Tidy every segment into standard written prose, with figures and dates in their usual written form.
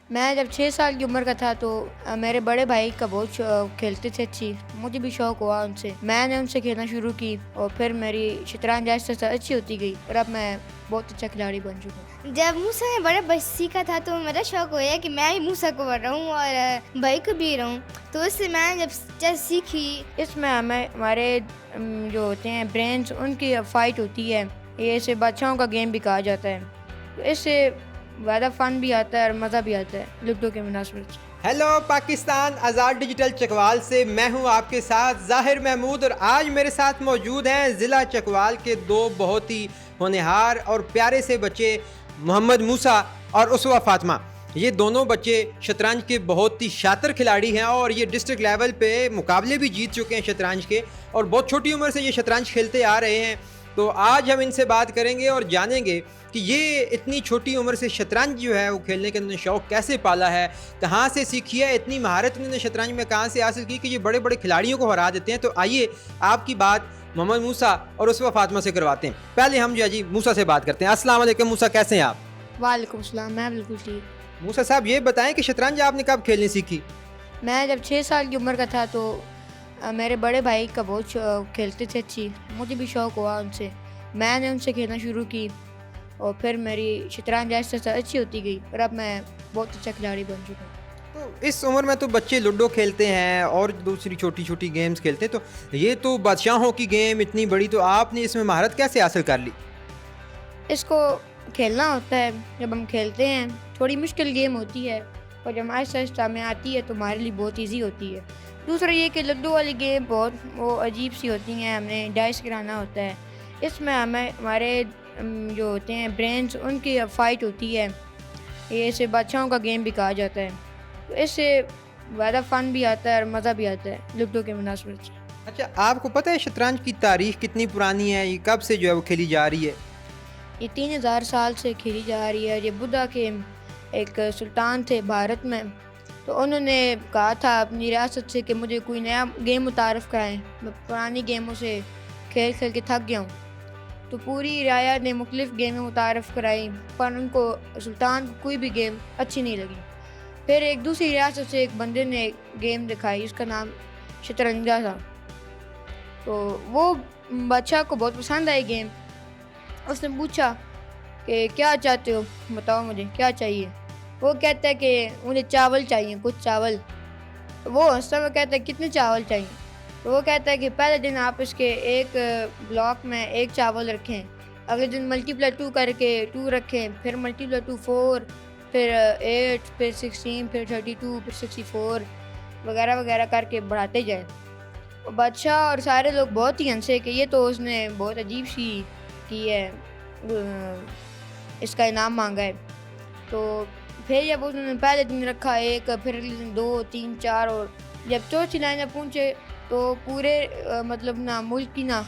मैं जब 6 साल की उम्र का था तो मेरे बड़े भाई का बहुत खेलते थे अच्छी। मुझे भी शौक़ हुआ उनसे। मैंने उनसे खेलना शुरू की और फिर मेरी शतरंज आहिस्ता-आहिस्ता अच्छी होती गई और अब मैं बहुत अच्छा खिलाड़ी बन चुका हूँ। जब मूसा ने बड़ा बच सीखा था तो मेरा शौक हुआ कि मैं भी मूसा को रहूं और भाई को भी रहूं। तो उससे मैंने जब चेस सीखी। इसमें हमें हमारे जो होते हैं ब्रेन्स उनकी फ़ाइट होती है। ये इसे बादशाहों का गेम भी कहा जाता है। तो इससे ज़्यादा फ़न भी आता है और मज़ा भी आता है लूडो के मुनासिबत से। हेलो पाकिस्तान, आज़ाद डिजिटल चकवाल से मैं हूं आपके साथ ज़ाहिर महमूद और आज मेरे साथ मौजूद हैं ज़िला चकवाल के दो बहुत ही होनहार और प्यारे से बच्चे मोहम्मद मूसा और उसवा फातिमा। ये दोनों बच्चे शतरंज के बहुत ही शातिर खिलाड़ी हैं और ये डिस्ट्रिक्ट लेवल पे मुकाबले भी जीत चुके हैं शतरंज के और बहुत छोटी उम्र से ये शतरंज खेलते आ रहे हैं। तो आज हम इनसे बात करेंगे और जानेंगे कि ये इतनी छोटी उम्र से शतरंज जो है वो खेलने का इन्होंने शौक़ कैसे पाला है, कहाँ से सीखी है, इतनी महारत इन्होंने शतरंज में कहाँ से हासिल की कि ये बड़े बड़े खिलाड़ियों को हरा देते हैं। तो आइए आपकी बात मोहम्मद मूसा और उसवा फातिमा से करवाते हैं। पहले हम जो है जी मूसा से बात करते हैं। अस्सलाम वालेकुम मूसा, कैसे हैं आप? वालेकुम सलाम, मैं बिल्कुल ठीक। मूसा साहब ये बताएं कि शतरंज आपने कब खेलनी सीखी? मैं जब 6 साल की उम्र का था तो मेरे बड़े भाई का बहुत खेलते थे अच्छी। मुझे भी शौक़ हुआ उनसे। मैंने उनसे खेलना शुरू की और फिर मेरी शतरंज आहिस्ता-आहिस्ता अच्छी होती गई और अब मैं बहुत अच्छा खिलाड़ी बन चुका हूँ। तो इस उम्र में तो बच्चे लूडो खेलते हैं और दूसरी छोटी छोटी गेम्स खेलते हैं, तो ये तो बादशाहों की गेम इतनी बड़ी, तो आपने इसमें महारत कैसे हासिल कर ली? इसको खेलना होता है, जब हम खेलते हैं थोड़ी मुश्किल गेम होती है और जब आहिस्ता-आहिस्ता हमें आती है तो हमारे लिए बहुत ईज़ी होती है। दूसरा ये कि लूडो वाली गेम बहुत वो अजीब सी होती हैं, हमने डाइस गिराना होता है। इसमें हमें हमारे जो होते हैं ब्रेन्स उनकी फ़ाइट होती है। ये इसे बादशाहों का गेम भी कहा जाता है। तो इससे ज़्यादा फ़न भी आता है और मज़ा भी आता है लूडो के मुनासिबत से। अच्छा, आपको पता है शतरंज की तारीख कितनी पुरानी है? ये कब से जो है वो खेली जा रही है? ये 3000 साल से खेली जा रही है। ये बुद्धा के एक सुल्तान थे भारत में, तो उन्होंने कहा था अपनी रियासत से कि मुझे कोई नया गेम मुतारफ़ कराएं। मैं पुरानी गेमों से खेल खेल के थक गया हूँ। तो पूरी रियासत ने मुख्तलिफ़ गेमें मुतारफ़ कराई पर उनको सुल्तान को कोई भी गेम अच्छी नहीं लगी। फिर एक दूसरी रियासत से एक बंदे ने गेम दिखाई, उसका नाम शतरंजा था। तो वो बादशाह को बहुत पसंद आई गेम। उसने पूछा कि क्या चाहते हो, बताओ मुझे क्या चाहिए। वो कहता है कि मुझे चावल चाहिए, कुछ चावल। तो वो हंसता हुआ कहता है कितने चावल चाहिए। तो वो कहता है कि पहले दिन आप इसके एक ब्लॉक में एक चावल रखें, अगले दिन मल्टीप्लाई 2 करके 2 रखें, फिर मल्टीप्लाई 2 4, फिर 8, फिर 16, फिर 32, फिर 64 वगैरह वगैरह करके बढ़ाते जाएं। और बादशाह और सारे लोग बहुत ही हंसे कि ये तो उसने बहुत अजीब सी की है, इसका इनाम मांगा है। तो फिर जब उन्होंने पहले दिन रखा एक, फिर अगले दिन 2, 3, 4 और जब चौथी लाइन में पहुँचे तो पूरे मतलब ना मुल्क की ना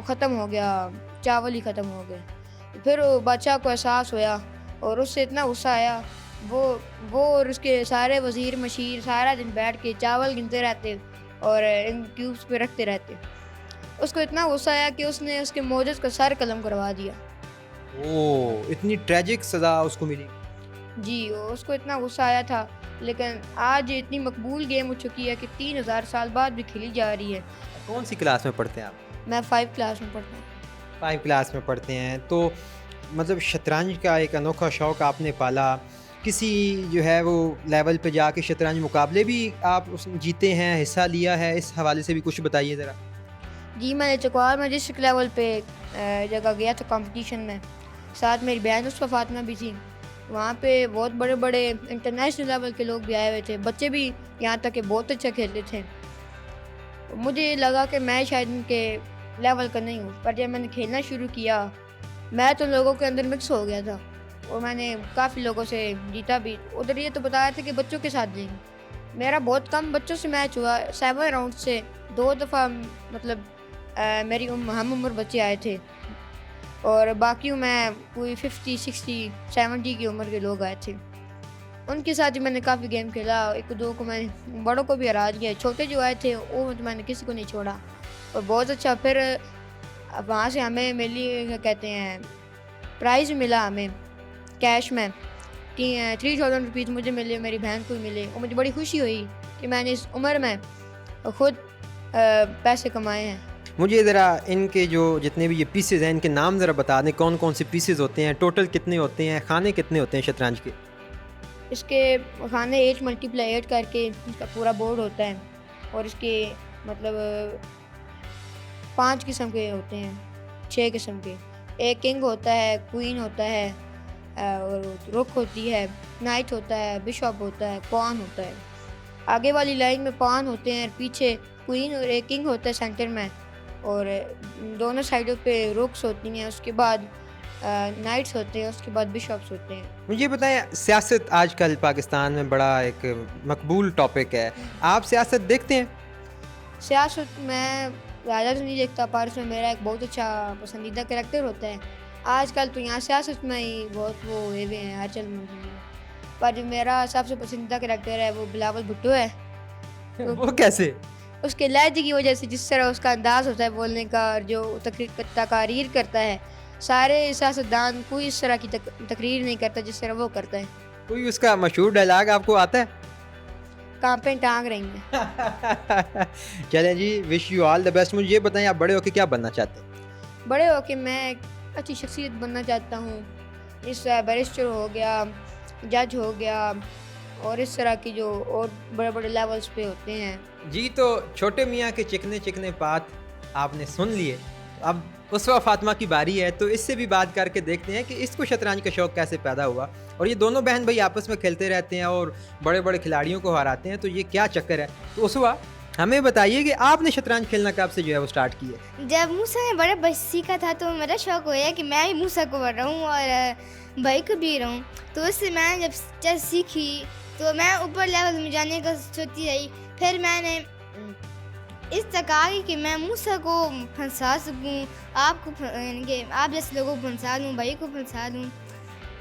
ख़त्म हो गया, चावल ही ख़त्म हो गए। फिर वो बादशाह को एहसास होया और उससे इतना गुस्सा आया, वो और उसके सारे वज़ीर मशीर सारा दिन बैठ के चावल गिनते रहते और इन क्यूब्स पे रखते रहते। उसको इतना गुस्सा आया कि उसने उसके मोजज़ का सर कलम करवा दिया। ओह! इतनी ट्रेजिक सज़ा उसको मिली। जी, उसको इतना गुस्सा आया था, लेकिन आज ये इतनी मकबूल गेम हो चुकी है कि 3000 साल बाद भी खेली जा रही है। कौन सी क्लास में पढ़ते हैं आप? मैं 5 क्लास में पढ़ता हूँ। 5 क्लास में पढ़ते हैं। तो मतलब शतरंज का एक अनोखा शौक़ आपने पाला। किसी जो है वो लेवल पे जाके शतरंज मुकाबले भी आप उस जीते हैं, हिस्सा लिया है? इस हवाले से भी कुछ बताइए ज़रा। जी, मैंने चकवाल में डिस्ट्रिक्ट लेवल पे जगह गया था कंपटीशन में। साथ मेरी बहन उसवा फातिमा भी थी। वहाँ पे बहुत बड़े बड़े इंटरनेशनल लेवल के लोग भी आए हुए थे। बच्चे भी यहाँ तक कि बहुत अच्छा खेलते थे। मुझे लगा कि मैं शायद उनके लेवल का नहीं हूँ, पर जब मैंने खेलना शुरू किया मैं तो लोगों के अंदर मिक्स हो गया था और मैंने काफ़ी लोगों से जीता भी। उधर ये तो बताया था कि बच्चों के साथ जीतेंगे। मेरा बहुत कम बच्चों से मैच हुआ, 7 राउंड से 2 दफ़ा मतलब मेरी हम उम्र बच्चे आए थे और बाकी मैं कोई 50, 60, 70 की उम्र के लोग आए थे। उनके साथ ही मैंने काफ़ी गेम खेला। 1-2 को मैंने बड़ों को भी हरा दिया। छोटे जो आए थे वो तो मैंने किसी को नहीं छोड़ा और बहुत अच्छा। फिर वहाँ से हमें मिली, क्या कहते हैं, प्राइज़ मिला हमें कैश में। ₹3000 मुझे मिले, मेरी बहन को भी मिले और मुझे बड़ी खुशी हुई कि मैंने इस उम्र में खुद पैसे कमाए हैं। मुझे ज़रा इनके जो जितने भी ये पीसेज हैं इनके नाम ज़रा बता दें, कौन कौन से पीसेज होते हैं, टोटल कितने होते हैं, खाने कितने होते हैं शतरंज के? इसके खाने 8 × 8 करके इसका पूरा बोर्ड होता है और इसके मतलब 5 किस्म के होते हैं, 6 किस्म के। एक किंग होता है, क्वीन होता है और रुक होती है, नाइट होता है, बिशप होता है, पॉन होता है। आगे वाली लाइन में पॉन होते हैं, पीछे क्वीन और एक किंग होता है सेंटर में और दोनों साइडों पे रुक्स होती हैं। उसके बाद नाइट्स होते हैं, उसके बाद बिशप्स होते हैं। मुझे बताएं, सियासत आजकल पाकिस्तान में बड़ा एक मकबूल टॉपिक है, आप सियासत देखते हैं? सियासत में ज़्यादा तो नहीं देखता पर उसमें मेरा एक बहुत अच्छा पसंदीदा कैरेक्टर होता है। आजकल तो यहाँ सियासत में ही बहुत वो हुए हुए हैं हलचल में, पर जो मेरा सबसे पसंदीदा कैरेक्टर है वो बिलावल भुट्टो है। वो कैसे? उसके लहजे की वजह से, जिस तरह उसका अंदाज़ होता है बोलने का और जो तकारीर करता है, सारे सियासतदान कोई इस तरह की तकरीर नहीं करता जिस तरह वो करता है। कोई उसका मशहूर डायलॉग आपको आता है? कांपे टांग रही हैं। चलें जी, wish you all the best. मुझे ये बताएं, आप बड़े होकर क्या बनना चाहते हैं? बड़े होके मैं एक अच्छी शख्सियत बनना चाहता हूँ। इस बैरिस्टर हो गया, जज हो गया और इस तरह की जो और बड़े बड़े लेवल्स पे होते हैं। जी, तो छोटे मियाँ के चिकने चिकने बात आपने सुन लिए, अब उसवा फातिमा की बारी है, तो इससे भी बात करके देखते हैं कि इसको शतरंज का शौक़ कैसे पैदा हुआ। और ये दोनों बहन भाई आपस में खेलते रहते हैं और बड़े बड़े खिलाड़ियों को हराते हैं, तो ये क्या चक्कर है? तो उसवा हमें बताइए कि आपने शतरंज खेलना कब से जो है वो स्टार्ट किया? जब मूसा ने बड़ा बच सीखा था तो मेरा शौक हुआ कि मैं भी मूसा को बढ़ रहूँ और भाई को भी रहूँ। तो उससे मैंने जब चेस सीखी तो मैं ऊपर लेवल में जाने का सोचती रही। फिर मैंने इस तक आ गई कि मैं मूसा को फंसा सकूं, यानी कि आप जैसे लोगों को फंसा लूँ, भाई को फंसा लूँ।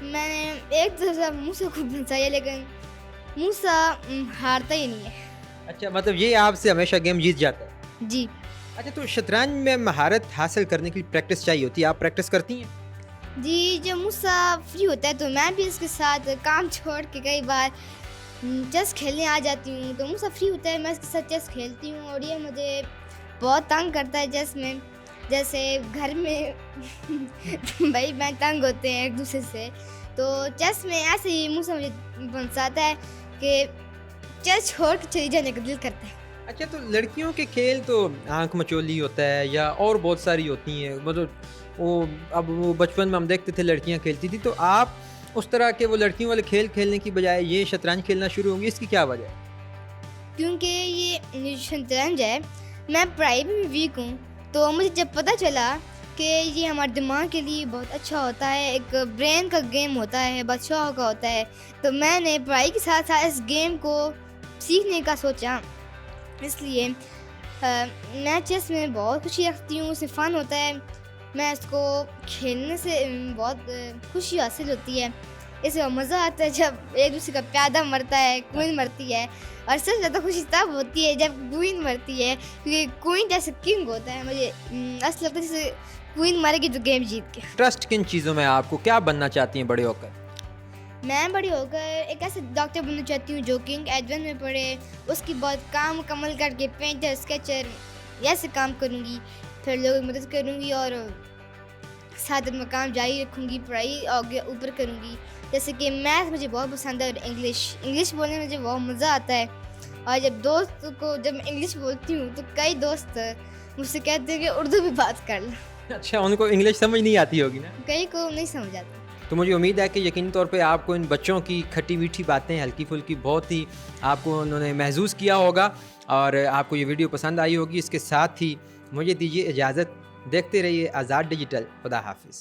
मैंने एक दफ़ा मूसा को फंसाया लेकिन मूसा हारता ही नहीं है। अच्छा, मतलब ये आपसे हमेशा गेम जीत जाता है? जी। अच्छा, तो शतरंज में महारत हासिल करने के लिए प्रैक्टिस चाहिए होती है, आप प्रैक्टिस करती हैं? जी, जब मूसा फ्री होता है तो मैं भी उसके साथ काम छोड़ के कई बार चेस खेलने आ जाती हूँ। तो मूसा फ्री होता है, मैं उसके साथ चेस खेलती हूँ और ये मुझे बहुत तंग करता है चेस में। जैसे घर में भाई बहन तंग होते हैं एक दूसरे से, तो चेस में ऐसे ही मूसा मुझे फंसाता है कि चेस छोड़ के चली जाने का दिल करता है। अच्छा, तो लड़कियों के खेल तो आंख मचोली होता है या और बहुत सारी होती हैं, मतलब वो बचपन में हम देखते थे लड़कियां खेलती थी, तो आप उस तरह के वो लड़कियों वाले खेल खेलने की बजाय ये शतरंज खेलना शुरू होंगे, इसकी क्या वजह है? क्योंकि ये शतरंज है, मैं पढ़ाई में भी वीक हूँ, तो मुझे जब पता चला कि ये हमारे दिमाग के लिए बहुत अच्छा होता है, एक ब्रेन का गेम होता है, बादशाह का होता है, तो मैंने पढ़ाई के साथ साथ इस गेम को सीखने का सोचा। इसलिए मैं चेस में बहुत खुशी रखती हूँ, उससे फ़न होता है, मैं इसको खेलने से बहुत खुशी हासिल होती है। इससे मज़ा आता है जब एक दूसरे का प्यादा मरता है, क्वीन मरती है, और सबसे ज़्यादा खुशी तब होती है जब क्वीन मरती है, क्योंकि क्वीन जैसे किंग होता है। मुझे ऐसा लगता है जैसे क्वीन मरेगी तो गेम जीत के। ट्रस्ट किन चीज़ों में आपको, क्या बनना चाहती हैं बड़े होकर? मैं बड़ी होकर एक ऐसे डॉक्टर बनना चाहती हूँ जो किंग एडवन में पढ़े, उसकी बहुत काम मुकम्मल करके पेंटर स्केचर ऐसे काम करूँगी, फिर लोगों की मदद करूँगी और साथ में काम जारी रखूँगी, पढ़ाई आगे ऊपर करूँगी। जैसे कि मैथ मुझे बहुत पसंद है और इंग्लिश बोलने में मुझे बहुत मज़ा आता है। और जब मैं इंग्लिश बोलती हूँ तो कई दोस्त मुझसे कहते हैं कि उर्दू भी बात कर लो। अच्छा, उनको इंग्लिश समझ नहीं आती होगी ना? कई को नहीं समझ आता। तो मुझे उम्मीद है कि यकीनी तौर पे आपको इन बच्चों की खट्टी मीठी बातें, हल्की फुल्की, बहुत ही आपको उन्होंने महसूस किया होगा और आपको ये वीडियो पसंद आई होगी। इसके साथ ही मुझे दीजिए इजाज़त, देखते रहिए आज़ाद डिजिटल। खुदा हाफिज़।